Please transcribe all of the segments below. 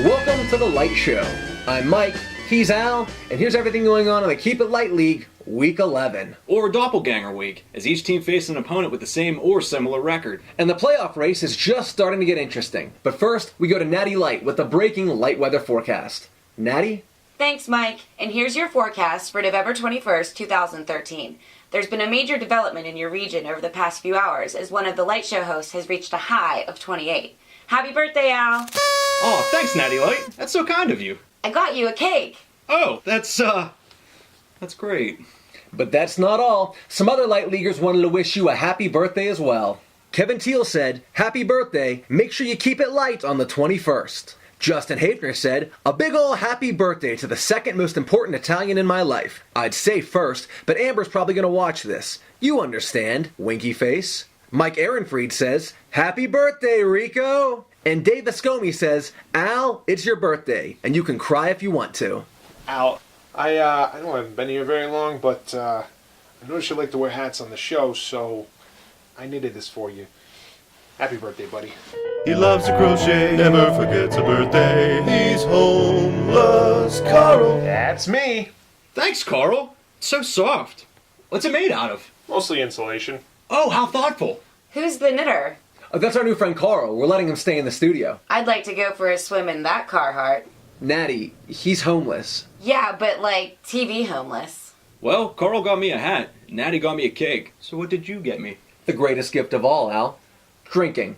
Welcome to The Light Show. I'm Mike, he's Al, and here's everything going on in the Keep It Light League, Week 11. Or Doppelganger Week, as each team faces an opponent with the same or similar record. And the playoff race is just starting to get interesting. But first, we go to Natty Light with the breaking light weather forecast. Natty? Thanks, Mike. And here's your forecast for November 21st, 2013. There's been a major development in your region over the past few hours, as one of the Light Show hosts has reached a high of 28. Happy birthday, Al! Oh, thanks, Natty Light. That's so kind of you. I got you a cake. Oh, that's great. But that's not all. Some other Light Leaguers wanted to wish you a happy birthday as well. Kevin Teal said, "Happy birthday, make sure you keep it light on the 21st. Justin Hafner said, "A big ol' happy birthday to the second most important Italian in my life. I'd say first, but Amber's probably gonna watch this. You understand, winky face." Mike Ehrenfried says, "Happy birthday, Rico." And Dave Viscomi says, "Al, it's your birthday, and you can cry if you want to." Al, I know I haven't been here very long, but I noticed you like to wear hats on the show, so I knitted this for you. Happy birthday, buddy. He loves to crochet, never forgets a birthday. He's homeless, Carl. That's me. Thanks, Carl. It's so soft. What's it made out of? Mostly insulation. Oh, how thoughtful. Who's the knitter? That's our new friend Carl. We're letting him stay in the studio. I'd like to go for a swim in that Carhartt. Natty, he's homeless. Yeah, but like TV homeless. Well, Carl got me a hat. Natty got me a cake. So what did you get me? The greatest gift of all, Al. Drinking.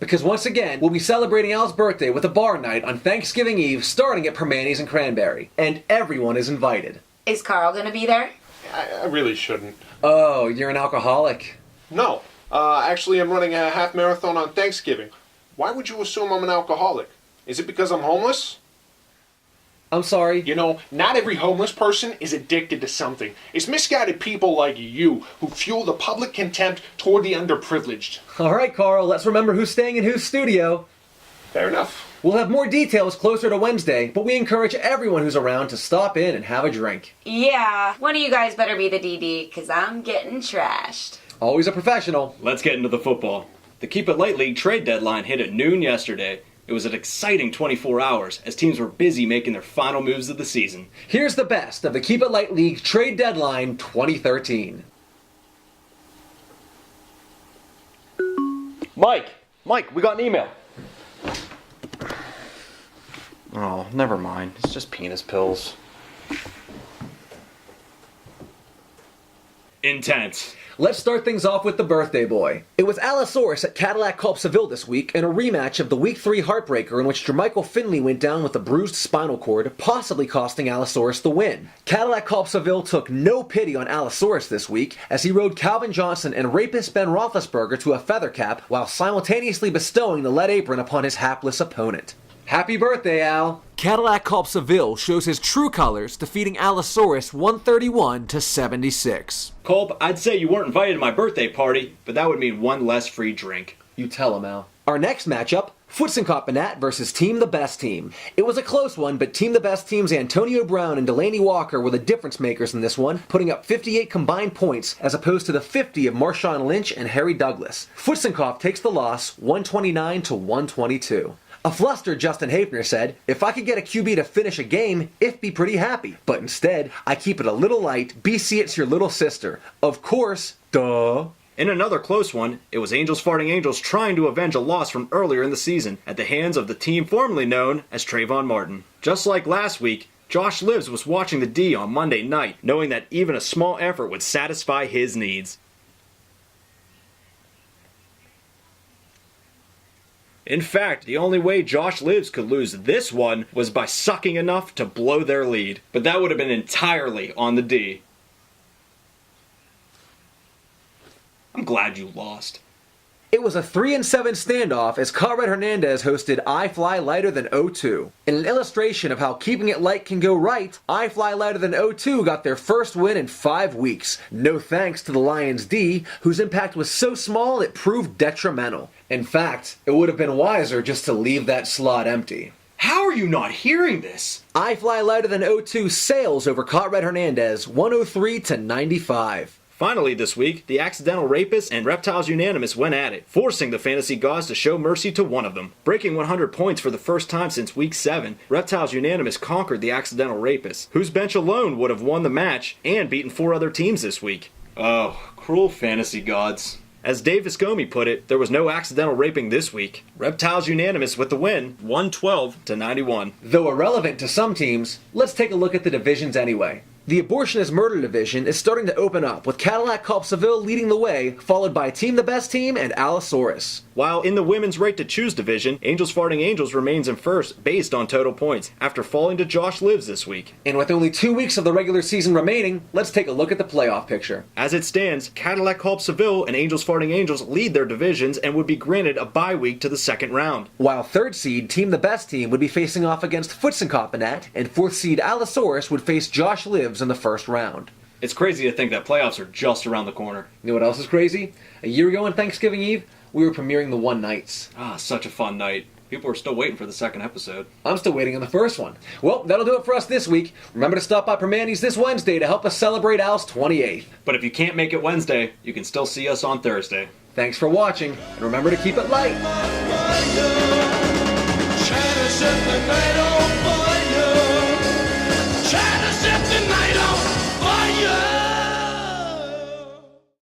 Because once again, we'll be celebrating Al's birthday with a bar night on Thanksgiving Eve starting at Permanis and Cranberry. And everyone is invited. Is Carl gonna be there? I really shouldn't. Oh, you're an alcoholic. No. Actually, I'm running a half marathon on Thanksgiving. Why would you assume I'm an alcoholic? Is it because I'm homeless? I'm sorry. You know, not every homeless person is addicted to something. It's misguided people like you who fuel the public contempt toward the underprivileged. All right, Carl, let's remember who's staying in whose studio. Fair enough. We'll have more details closer to Wednesday, but we encourage everyone who's around to stop in and have a drink. Yeah, one of you guys better be the DD, cause I'm getting trashed. Always a professional. Let's get into the football. The Keep It Light League trade deadline hit at noon yesterday. It was an exciting 24 hours as teams were busy making their final moves of the season. Here's the best of the Keep It Light League Trade Deadline 2013. Mike, we got an email. Oh, never mind. It's just penis pills. Intense. Let's start things off with the birthday boy. It was Allosaurus at Cadillac Culp Seville this week in a rematch of the Week 3 Heartbreaker in which Jermichael Finley went down with a bruised spinal cord, possibly costing Allosaurus the win. Cadillac Culp Seville took no pity on Allosaurus this week as he rode Calvin Johnson and rapist Ben Roethlisberger to a feather cap while simultaneously bestowing the lead apron upon his hapless opponent. Happy birthday, Al! Cadillac Culp Seville shows his true colors, defeating Allosaurus 131-76. Culp, I'd say you weren't invited to my birthday party, but that would mean one less free drink. You tell him, Al. Our next matchup, Futsenkopp versus Team the Best Team. It was a close one, but Team the Best Team's Antonio Brown and Delaney Walker were the difference makers in this one, putting up 58 combined points as opposed to the 50 of Marshawn Lynch and Harry Douglas. Futsenkopp takes the loss 129-122. A flustered Justin Hafner said, "If I could get a QB to finish a game, I'd be pretty happy. But instead, I keep it a little light, BC it's your little sister. Of course, duh." In another close one, it was Angels Farting Angels trying to avenge a loss from earlier in the season at the hands of the team formerly known as Trayvon Martin. Just like last week, Josh Livs was watching the D on Monday night, knowing that even a small effort would satisfy his needs. In fact, the only way Josh Livs could lose this one was by sucking enough to blow their lead. But that would have been entirely on the D. I'm glad you lost. It was a 3-7 standoff as Conrad Hernandez hosted I Fly Lighter Than O2. In an illustration of how keeping it light can go right, I Fly Lighter Than O2 got their first win in 5 weeks. No thanks to the Lions D, whose impact was so small it proved detrimental. In fact, it would have been wiser just to leave that slot empty. How are you not hearing this? I Fly Lighter Than O2 sails over Conrad Hernandez 103-95. Finally this week, the Accidental Rapists and Reptiles Unanimous went at it, forcing the fantasy gods to show mercy to one of them. Breaking 100 points for the first time since week 7, Reptiles Unanimous conquered the Accidental Rapists, whose bench alone would have won the match and beaten 4 other teams this week. Oh, cruel fantasy gods. As Dave Viscomi put it, there was no accidental raping this week. Reptiles Unanimous with the win, 112-91. Though irrelevant to some teams, let's take a look at the divisions anyway. The Abortionist Murder Division is starting to open up, with Cadillac Culp Seville leading the way, followed by Team the Best Team and Allosaurus. While in the Women's Right to Choose division, Angels Farting Angels remains in first based on total points, after falling to Josh Lives this week. And with only 2 weeks of the regular season remaining, let's take a look at the playoff picture. As it stands, Cadillac Culp Seville and Angels Farting Angels lead their divisions and would be granted a bye week to the second round. While 3rd seed Team the Best Team would be facing off against Futzenkoppinat, and 4th seed Allosaurus would face Josh Lives in the first round. It's crazy to think that playoffs are just around the corner. You know what else is crazy? A year ago on Thanksgiving Eve, we were premiering The One Nights. Such a fun night. People are still waiting for the second episode. I'm still waiting on the first one. Well, that'll do it for us this week. Remember to stop by Permanis this Wednesday to help us celebrate Al's 28th. But if you can't make it Wednesday, you can still see us on Thursday. Thanks for watching, and remember to keep it light. China set the night on